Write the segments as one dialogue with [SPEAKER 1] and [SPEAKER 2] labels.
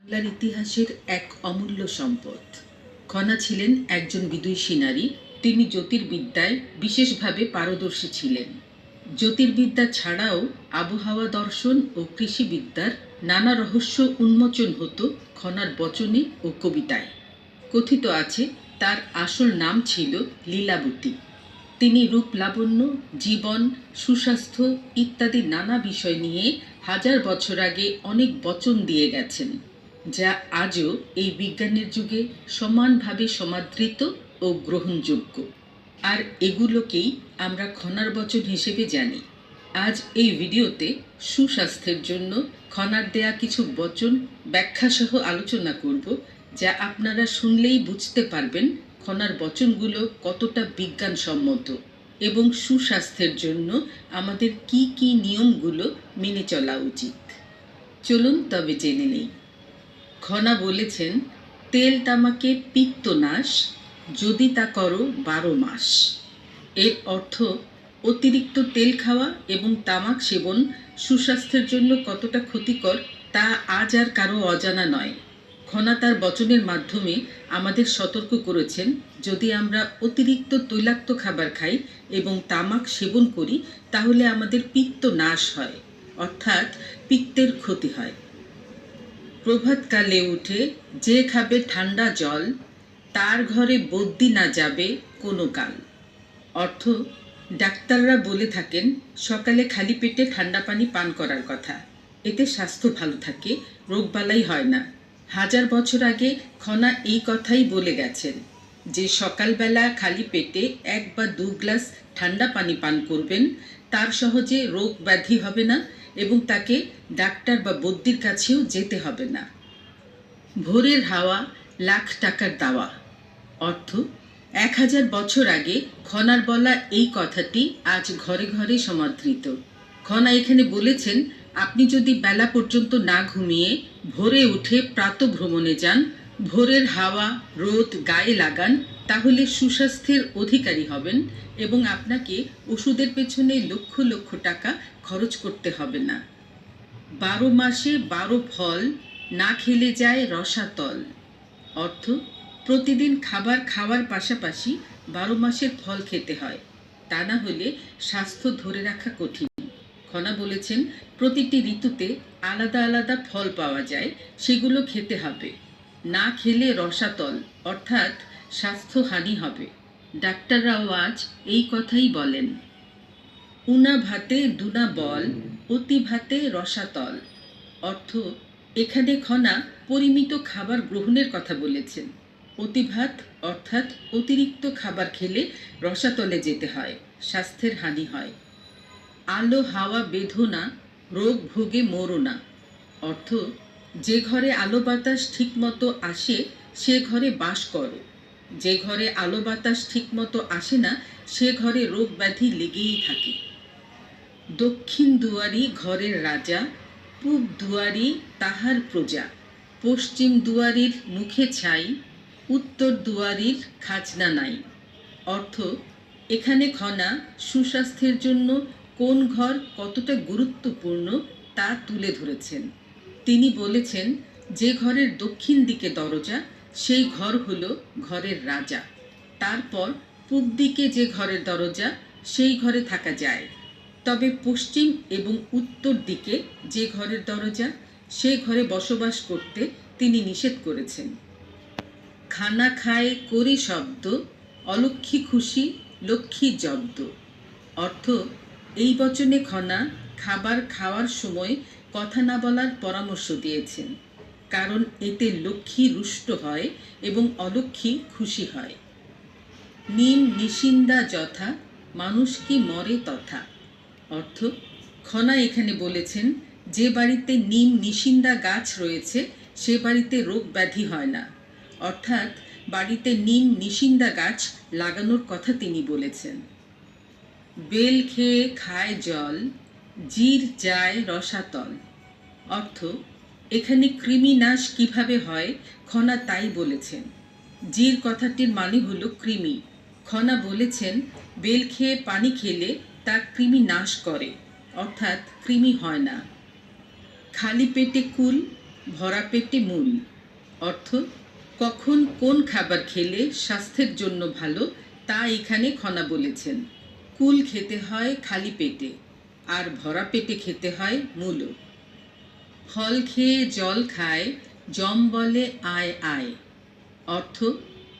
[SPEAKER 1] বাংলার ইতিহাসের এক অমূল্য সম্পদ। খনা ছিলেন একজন বিদুষী নারী। তিনি জ্যোতির্বিদ্যায় বিশেষভাবে পারদর্শী ছিলেন। জ্যোতির্বিদ্যা ছাড়াও আবহাওয়া দর্শন ও কৃষিবিদ্যার নানা রহস্য উন্মোচন হতো খনার বচনে ও কবিতায়। কথিত আছে তার আসল নাম ছিল লীলাবতী। তিনি রূপ লাবণ্য, জীবন, সুস্বাস্থ্য ইত্যাদি নানা বিষয় নিয়ে হাজার বছর আগে অনেক বচন দিয়ে গেছেন, যা আজও এই বিজ্ঞানের যুগে সমানভাবে সমাদৃত ও গ্রহণযোগ্য। আর এগুলোকেই আমরা খনার বচন হিসেবে জানি। আজ এই ভিডিওতে সুস্বাস্থ্যের জন্য খনার দেয়া কিছু বচন ব্যাখ্যাসহ আলোচনা করব, যা আপনারা শুনলেই বুঝতে পারবেন খনার বচনগুলো কতটা বিজ্ঞানসম্মত এবং সুস্বাস্থ্যের জন্য আমাদের কি কি নিয়মগুলো মেনে চলা উচিত। চলুন তবে জেনে নেই। খনা বলেছেন, তেল তামাকে পিত্তনাশ, যদি তা করো 12 মাস। এর অর্থ অতিরিক্ত তেল খাওয়া এবং তামাক সেবন সুস্বাস্থ্যের জন্য কতটা ক্ষতিকর তা আজ আর কারো অজানা নয়। খনা তার বচনের মাধ্যমে আমাদের সতর্ক করেছেন, যদি আমরা অতিরিক্ত তৈলাক্ত খাবার খাই এবং তামাক সেবন করি তাহলে আমাদের পিত্ত নাশ হয়, অর্থাৎ পিত্তের ক্ষতি হয়। প্রভাতকালে উঠে যে খাবে ঠান্ডা জল, তার ঘরে বদ্যি না যাবে কোনো কাল। অর্থ, ডাক্তাররা বলে থাকেন সকালে খালি পেটে ঠান্ডা পানি পান করার কথা। এতে স্বাস্থ্য ভালো থাকে, রোগবালাই হয় না। হাজার বছর আগে খনা এই কথাই বলে গেছেন যে সকালবেলা খালি পেটে 1 বা 2 গ্লাস ঠান্ডা পানি পান করবেন, তার সহজে রোগ ব্যাধি হবে না এবং তাকে ডাক্তার বা বদ্যির কাছেও যেতে হবে না। ভোরের হাওয়া লাখ টাকার দাওয়া। অর্থ, 1000 বছর আগে খনার বলা এই কথাটি আজ ঘরে ঘরে সমাদৃত। খনা এখানে বলেছেন, আপনি যদি বেলা পর্যন্ত না ঘুমিয়ে ভোরে উঠে প্রাতঃভ্রমণে যান, ভোরের হাওয়া রোদ গায়ে লাগান, তাহলে সুস্বাস্থ্যের অধিকারী হবেন এবং আপনাকে ওষুধের পেছনে লক্ষ লক্ষ টাকা খরচ করতে হবে না। 12 মাসে 12 ফল, না খেলে যায় রসাতল। অর্থ, প্রতিদিন খাবার খাওয়ার পাশাপাশি 12 মাসের ফল খেতে হয়, তা না হলে স্বাস্থ্য ধরে রাখা কঠিন। খনা বলেছেন, প্রতিটি ঋতুতে আলাদা আলাদা ফল পাওয়া যায়, সেগুলো খেতে হবে। না খেলে রসাতল, অর্থাৎ স্বাস্থ্যহানি হবে। ডাক্তাররাও আজ এই কথাই বলেন। উনা ভাতে দুনা বল, অতি ভাতে রসাতল। অর্থ, এখানে খনা পরিমিত খাবার গ্রহণের কথা বলেছেন। অতিভাত অর্থাৎ অতিরিক্ত খাবার খেলে রসাতলে যেতে হয়, স্বাস্থ্যের হানি হয়। আলো হাওয়া বেঁধো না, রোগ ভোগে মরো না। অর্থ, যে ঘরে আলো বাতাস ঠিকমতো আসে সে ঘরে বাস করো। যে ঘরে আলো বাতাস ঠিকমতো আসে না সে ঘরে রোগ ব্যাধি লেগেই থাকে। দক্ষিণ দুয়ারি ঘরের রাজা, পূব দুয়ারি তাহার প্রজা। পশ্চিম দুয়ারির মুখে ছাই, উত্তর দুয়ারির খাজনা নাই। অর্থ, এখানে খনা সুস্বাস্থ্যের জন্য কোন ঘর কতটা গুরুত্বপূর্ণ তা তুলে ধরেছেন। তিনি বলেছেন, যে ঘরের দক্ষিণ দিকে দরজা সেই ঘর হলো ঘরের রাজা। তারপর পূব দিকে যে ঘরের দরজা সেই ঘরে থাকা যায়, তবে পশ্চিম এবং উত্তর দিকে যে ঘরের দরজা সে ঘরে বসবাস করতে তিনি নিষেধ করেছেন। খানা খায় করি শব্দ, অলক্ষী খুশি লক্ষ্মী জব্দ। অর্থ, এই বচনে খনা খাবার খাওয়ার সময় কথা না বলার পরামর্শ দিয়েছেন, কারণ এতে লক্ষ্মী রুষ্ট হয় এবং অলক্ষ্মী খুশি হয়। নিম নিশিন্দা যথা, মানুষ কি মরে তথা। অর্থ, খনা এখানে বলেছেন, যে বাড়িতে নিম নিশিন্দা গাছ রয়েছে সে বাড়িতে রোগ ব্যাধি হয় না। অর্থাৎ বাড়িতে নিম নিশিন্দা গাছ লাগানোর কথা তিনি বলেছেন। বেল খেয়ে খায় জল, জির যায় রসাতল। অর্থ, এখানে কৃমি নাশ কিভাবে হয় খনা তাই বলেছেন। জির কথাটির মানে হলো কৃমি। খনা বলেছেন, বেল খেয়ে পানি খেলে তা কৃমি নাশ করে, অর্থাৎ কৃমি হয় না। খালি পেটে কুল, ভরা পেটে মূল, অর্থ কখন কোন খাবার খেলে স্বাস্থ্যের জন্য ভালো তা এখানে খনা বলেছেন। কুল খেতে হয় খালি পেটে, আর ভরা পেটে খেতে হয় মূলো। ফল খেয়ে জল খায়, জম বলে আয় আয়, অর্থ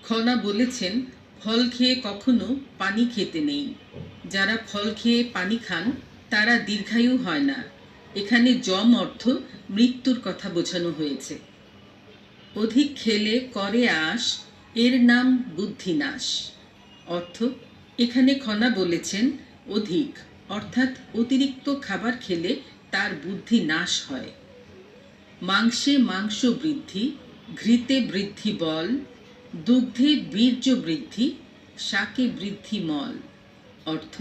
[SPEAKER 1] খনা বলেছেন ফল খেয়ে কখনো পানি খেতে নেই। যারা ফল খেয়ে পানি খান তারা দীর্ঘায়ু হয় না। এখানে জম অর্থ মৃত্যুর কথা বোঝানো হয়েছে। অধিক খেলে করে আশ, এর নাম বুদ্ধিনাশ, অর্থ এখানে খনা বলেছেন অধিক অর্থাৎ অতিরিক্ত খাবার খেলে তার বুদ্ধি নাশ হয়। মাংসে মাংস বৃদ্ধি, ঘৃতে বৃদ্ধি বল, দুগ্ধে বীর্য বৃদ্ধি, শাকে বৃদ্ধি মল, অর্থ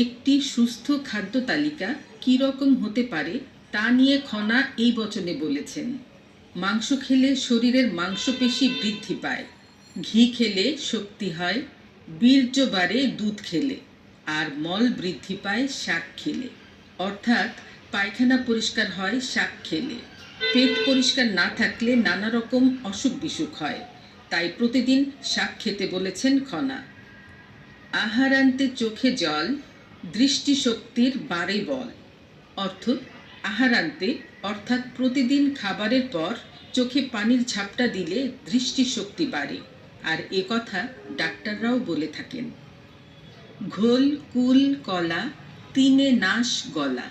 [SPEAKER 1] একটি সুস্থ খাদ্য তালিকা কী রকম হতে পারে তা নিয়ে খনা এই বচনে বলেছেন। মাংস খেলে শরীরের মাংসপেশি বৃদ্ধি পায়, ঘি খেলে শক্তি হয়, বীর্য বাড়ে দুধ খেলে, আর মল বৃদ্ধি পায় শাক খেলে, অর্থাৎ পায়খানা পরিষ্কার হয় শাক খেলে। পেট পরিষ্কার না থাকলে নানা রকম অসুখ বিসুখ হয়, তাই প্রতিদিন শাক খেতে বলেছেন খনা। আহারান্তে চোখে জল, দৃষ্টিশক্তির বাড়ে বল, অর্থ আহারান্তে অর্থাৎ প্রতিদিন খাবারের পর চোখে পানির ঝাপটা দিলে দৃষ্টিশক্তি বাড়ে, আর এ কথা ডাক্তাররাও বলে থাকেন। ঘোল কুল কলা, তিনে নাশ গলা,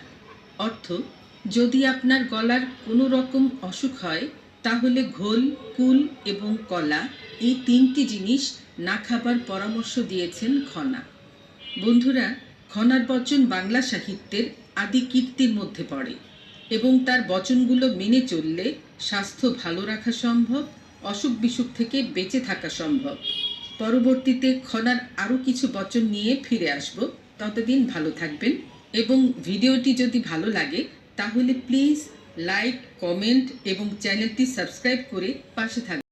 [SPEAKER 1] অর্থ যদি আপনার গলার কোনো রকম অসুখ হয় তাহলে ঘোল কুল এবং কলা এই তিনটি জিনিস না খাবার পরামর্শ দিয়েছেন খনা। বন্ধুরা, খনার বচন বাংলা সাহিত্যের আদি কীর্তির মধ্যে পড়ে এবং তার বচনগুলো মেনে চললে স্বাস্থ্য ভালো রাখা সম্ভব, অসুখ বিসুখ থেকে বেঁচে থাকা সম্ভব। পরবর্তীতে খনার আরও কিছু বচন নিয়ে ফিরে আসব। ততদিন ভালো থাকবেন, এবং ভিডিওটি যদি ভালো লাগে তাহলে প্লিজ লাইক, কমেন্ট এবং চ্যানেলটি সাবস্ক্রাইব করে পাশে থাকবেন।